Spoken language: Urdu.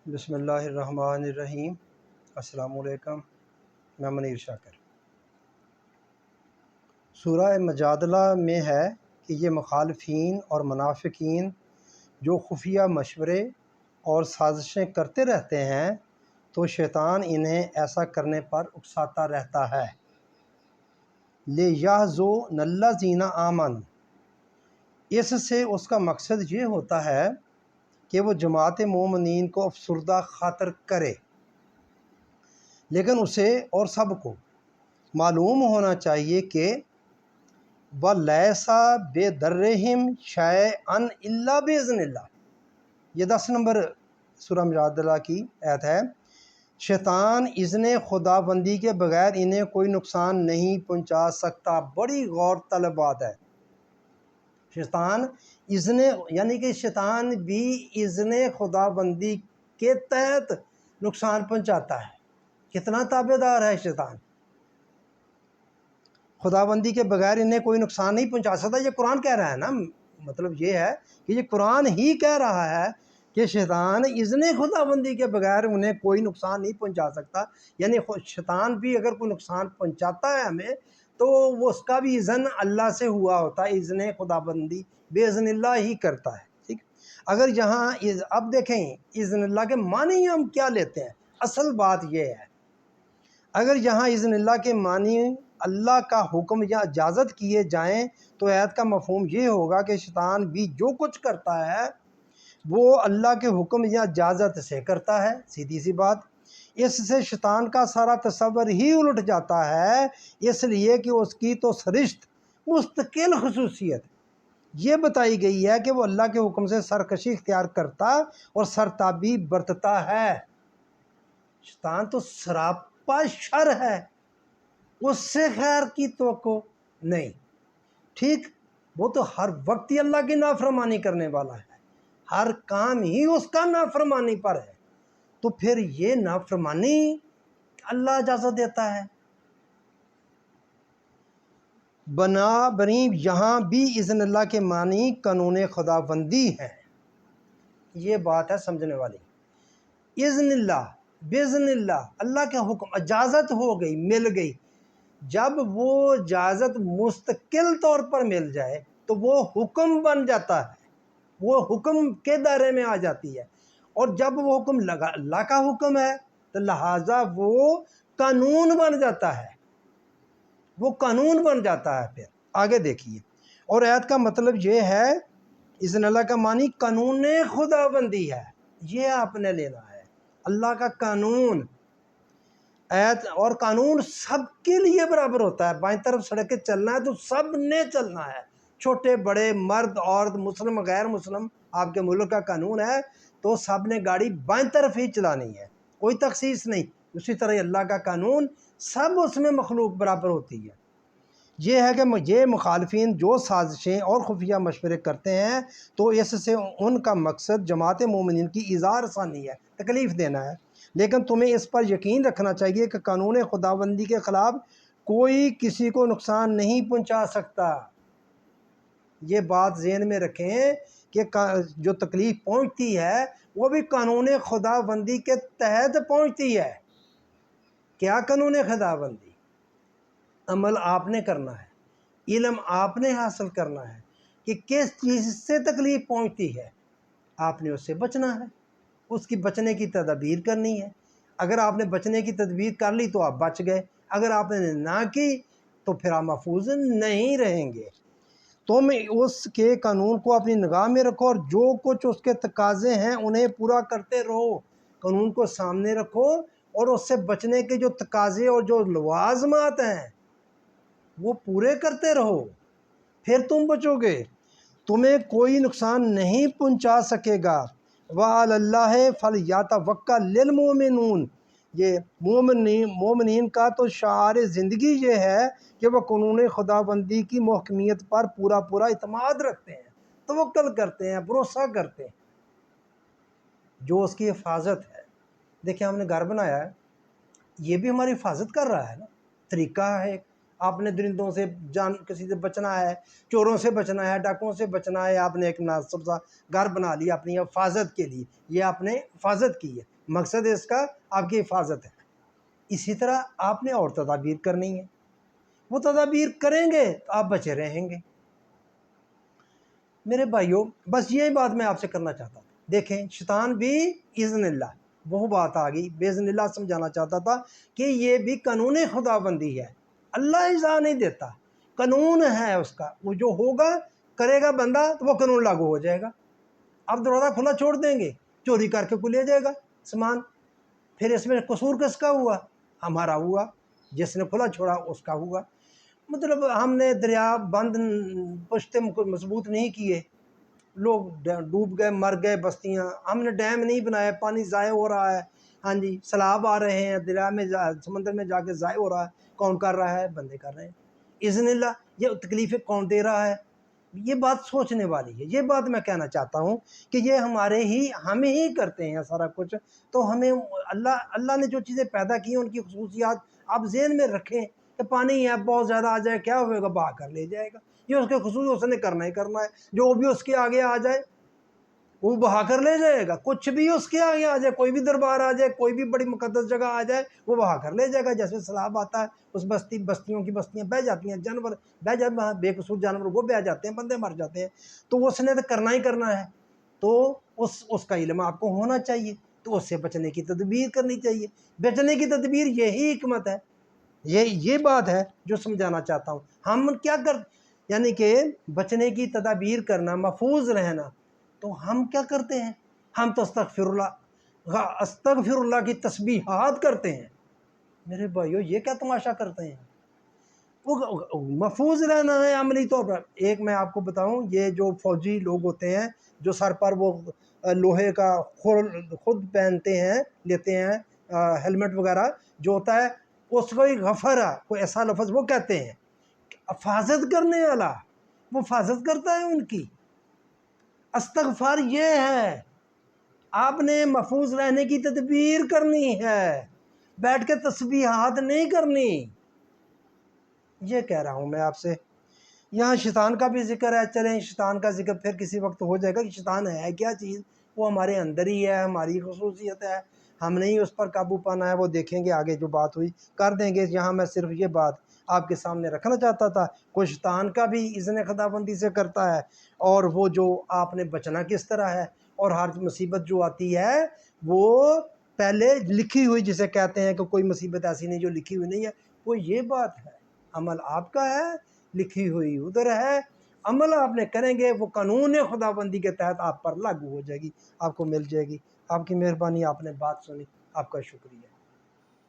بسم اللہ الرحمن الرحیم۔ السلام علیکم، میں منیر شاکر۔ سورہ مجادلہ میں ہے کہ یہ مخالفین اور منافقین جو خفیہ مشورے اور سازشیں کرتے رہتے ہیں تو شیطان انہیں ایسا کرنے پر اکساتا رہتا ہے۔ لِیَحْزُنَ الَّذِینَ آمَنُوا، اس سے اس کا مقصد یہ ہوتا ہے کہ وہ جماعت مومنین کو افسردہ خاطر کرے، لیکن اسے اور سب کو معلوم ہونا چاہیے کہ وَلَيْسَ بِضَرِّهِمْ شَيْئًا إِلَّا بِإِذْنِ اللہ، یہ 10 نمبر سورہ مجادلہ کی آیت ہے۔ شیطان اذن خدا بندی کے بغیر انہیں کوئی نقصان نہیں پہنچا سکتا۔ بڑی غور طلب بات ہے۔ شیطان اذن یعنی کہ شیطان بھی اذن خدا بندی کے تحت نقصان پہنچاتا ہے۔ کتنا تابع دار ہے شیطان، خدا بندی کے بغیر انہیں کوئی نقصان نہیں پہنچا سکتا۔ یہ قرآن کہہ رہا ہے نا، مطلب یہ ہے کہ یہ قرآن ہی کہہ رہا ہے کہ شیطان اذن خدا بندی کے بغیر انہیں کوئی نقصان نہیں پہنچا سکتا۔ یعنی شیطان بھی اگر کوئی نقصان پہنچاتا ہے ہمیں تو وہ اس کا بھی اذن اللہ سے ہوا ہوتا ہے۔ اذن خدا بندی بے اذن اللہ ہی کرتا ہے، ٹھیک۔ اگر یہاں اب دیکھیں اذن اللہ کے معنی ہم کیا لیتے ہیں، اصل بات یہ ہے، اگر یہاں اذن اللہ کے معنی اللہ کا حکم یا اجازت کیے جائیں تو آیت کا مفہوم یہ ہوگا کہ شیطان بھی جو کچھ کرتا ہے وہ اللہ کے حکم یا اجازت سے کرتا ہے، سیدھی سی بات۔ اس سے شیطان کا سارا تصور ہی الٹ جاتا ہے، اس لیے کہ اس کی تو سرشت مستقل خصوصیت یہ بتائی گئی ہے کہ وہ اللہ کے حکم سے سرکشی اختیار کرتا اور سرتابی برتتا ہے۔ شیطان تو سراپا شر ہے، اس سے خیر کی توقع نہیں، ٹھیک۔ وہ تو ہر وقت ہی اللہ کی نافرمانی کرنے والا ہے، ہر کام ہی اس کا نافرمانی پر ہے، تو پھر یہ نافرمانی اللہ اجازت دیتا ہے۔ بنی یہاں بھی اذن اللہ کے معنی قانون خدا بندی ہے، یہ بات ہے سمجھنے والی۔ اذن اللہ باذن اللہ، اللہ کے حکم، اجازت ہو گئی، مل گئی۔ جب وہ اجازت مستقل طور پر مل جائے تو وہ حکم بن جاتا ہے، وہ حکم کے دائرے میں آ جاتی ہے، اور جب وہ حکم اللہ کا حکم ہے تو لہٰذا وہ قانون بن جاتا ہے، وہ قانون بن جاتا ہے۔ پھر آگے دیکھیے، اور آیت کا مطلب یہ ہے اذن اللہ کا معنی قانون خدا بندی ہے، یہ آپ نے لینا ہے، اللہ کا قانون۔ آیت اور قانون سب کے لیے برابر ہوتا ہے، بائیں طرف سڑک کے چلنا ہے تو سب نے چلنا ہے، چھوٹے بڑے، مرد عورت، مسلم غیر مسلم۔ آپ کے ملک کا قانون ہے تو سب نے گاڑی بائیں طرف ہی چلانی ہے، کوئی تخصیص نہیں۔ اسی طرح اللہ کا قانون، سب اس میں مخلوق برابر ہوتی ہے۔ یہ ہے کہ یہ مخالفین جو سازشیں اور خفیہ مشورے کرتے ہیں تو اس سے ان کا مقصد جماعت مومنین کی ایذا رسانی ہے، تکلیف دینا ہے، لیکن تمہیں اس پر یقین رکھنا چاہیے کہ قانون خداوندی کے خلاف کوئی کسی کو نقصان نہیں پہنچا سکتا۔ یہ بات ذہن میں رکھیں کہ جو تکلیف پہنچتی ہے وہ بھی قانون خداوندی کے تحت پہنچتی ہے۔ کیا قانون خداوندی؟ عمل آپ نے کرنا ہے، علم آپ نے حاصل کرنا ہے کہ کس چیز سے تکلیف پہنچتی ہے، آپ نے اس سے بچنا ہے، اس کی بچنے کی تدبیر کرنی ہے۔ اگر آپ نے بچنے کی تدبیر کر لی تو آپ بچ گئے، اگر آپ نے نہ کی تو پھر آپ محفوظ نہیں رہیں گے۔ تم اس کے قانون کو اپنی نگاہ میں رکھو اور جو کچھ اس کے تقاضے ہیں انہیں پورا کرتے رہو۔ قانون کو سامنے رکھو اور اس سے بچنے کے جو تقاضے اور جو لوازمات ہیں وہ پورے کرتے رہو، پھر تم بچو گے، تمہیں کوئی نقصان نہیں پہنچا سکے گا۔ وَعَلَى اللَّهِ فَلْيَتَوَكَّلِ الْمُؤْمِنُونَ، یہ مومنین کا تو شعار زندگی یہ ہے کہ وہ قانون خدا بندی کی محکمیت پر پورا اعتماد رکھتے ہیں، توکل کرتے ہیں، بھروسہ کرتے ہیں، جو اس کی حفاظت ہے۔ دیکھیں ہم نے گھر بنایا ہے، یہ بھی ہماری حفاظت کر رہا ہے نا، طریقہ ہے، آپ نے درندوں سے کسی سے بچنا ہے، چوروں سے بچنا ہے، ڈاکوؤں سے بچنا ہے، آپ نے ایک مناسب سا گھر بنا لیا اپنی حفاظت کے لیے، یہ آپ نے حفاظت کی ہے، مقصد اس کا آپ کی حفاظت ہے۔ اسی طرح آپ نے اور تدابیر کرنی ہے، وہ تدابیر کریں گے تو آپ بچے رہیں گے۔ میرے بھائیوں، بس یہی بات میں آپ سے کرنا چاہتا تھا۔ دیکھیں شیطان بھی اذن اللہ، وہ بات آ گئی باذن اللہ سمجھانا چاہتا تھا کہ یہ بھی قانون خدا بندی ہے، اللہ اجازت نہیں دیتا، قانون ہے اس کا، وہ جو ہوگا کرے گا بندہ تو وہ قانون لاگو ہو جائے گا۔ اب دروازہ کھلا چھوڑ دیں گے، چوری کر کے کو لے جائے گا سامان، پھر اس میں قصور کس کا ہوا؟ ہمارا ہوا، جس نے کھلا چھوڑا اس کا ہوا۔ مطلب ہم نے دریا بند پشتے مضبوط نہیں کیے، لوگ ڈوب گئے، مر گئے بستیاں، ہم نے ڈیم نہیں بنایا، پانی ضائع ہو رہا ہے، ہاں جی سیلاب آ رہے ہیں، دریا میں سمندر میں جا کے ضائع ہو رہا ہے، کون کر رہا ہے؟ بندے کر رہے ہیں اذن اللہ۔ یہ تکلیفیں کون دے رہا ہے؟ یہ بات سوچنے والی ہے، یہ بات میں کہنا چاہتا ہوں کہ یہ ہم ہی کرتے ہیں سارا کچھ، تو ہمیں اللہ نے جو چیزیں پیدا کی ہیں ان کی خصوصیات آپ ذہن میں رکھیں کہ پانی ہے بہت زیادہ آ جائے کیا ہوئے گا؟ بہا کر لے جائے گا، یہ اس کے خصوص اس نے کرنا ہی کرنا ہے، جو بھی اس کے آگے آ جائے وہ بہا کر لے جائے گا، کچھ بھی اس کے آگے آ جائے، کوئی بھی دربار آ جائے، کوئی بھی بڑی مقدس جگہ آ جائے وہ بہا کر لے جائے گا۔ جیسے سیلاب آتا ہے اس بستیوں کی بستیاں بہہ جاتی ہیں، جانور بہہ جاتے ہیں، بے قصور جانور وہ بہہ جاتے ہیں، بندے مر جاتے ہیں، تو اس نے تو کرنا ہی کرنا ہے، تو اس کا علم آپ کو ہونا چاہیے، تو اس سے بچنے کی تدبیر کرنی چاہیے۔ بچنے کی تدبیر یہی حکمت ہے، یہ بات ہے جو سمجھانا چاہتا ہوں۔ ہم کیا یعنی کہ بچنے کی تدابیر کرنا، محفوظ رہنا، تو ہم کیا کرتے ہیں؟ ہم تو استغفر اللہ کی تسبیحات کرتے ہیں۔ میرے بھائیو یہ کیا تماشا کرتے ہیں؟ وہ محفوظ رہنا ہے عملی طور پر۔ ایک میں آپ کو بتاؤں، یہ جو فوجی لوگ ہوتے ہیں جو سر پر وہ لوہے کا خود پہنتے ہیں، لیتے ہیں ہیلمٹ وغیرہ جو ہوتا ہے، اس کو ایک غفر ہے، کوئی ایسا لفظ وہ کہتے ہیں حفاظت کرنے والا، وہ حفاظت کرتا ہے ان کی۔ استغفار یہ ہے، آپ نے محفوظ رہنے کی تدبیر کرنی ہے، بیٹھ کے تسبیحات نہیں کرنی۔ یہ کہہ رہا ہوں میں آپ سے۔ یہاں شیطان کا بھی ذکر ہے، چلیں شیطان کا ذکر پھر کسی وقت ہو جائے گا کہ شیطان ہے کیا چیز، وہ ہمارے اندر ہی ہے، ہماری خصوصیت ہے، ہم نہیں اس پر قابو پانا ہے، وہ دیکھیں گے آگے جو بات ہوئی کر دیں گے۔ یہاں میں صرف یہ بات آپ کے سامنے رکھنا چاہتا تھا، کوئی شیطان کا بھی اذن خداوندی سے کرتا ہے، اور وہ جو آپ نے بچنا کس طرح ہے، اور ہر مصیبت جو آتی ہے وہ پہلے لکھی ہوئی، جسے کہتے ہیں کہ کوئی مصیبت ایسی نہیں جو لکھی ہوئی نہیں ہے، وہ یہ بات ہے، عمل آپ کا ہے، لکھی ہوئی ادھر ہے، عمل آپ نے کریں گے وہ قانون خداوندی کے تحت آپ پر لاگو ہو جائے گی، آپ کو مل جائے گی۔ آپ کی مہربانی، آپ نے بات سنی، آپ کا شکریہ۔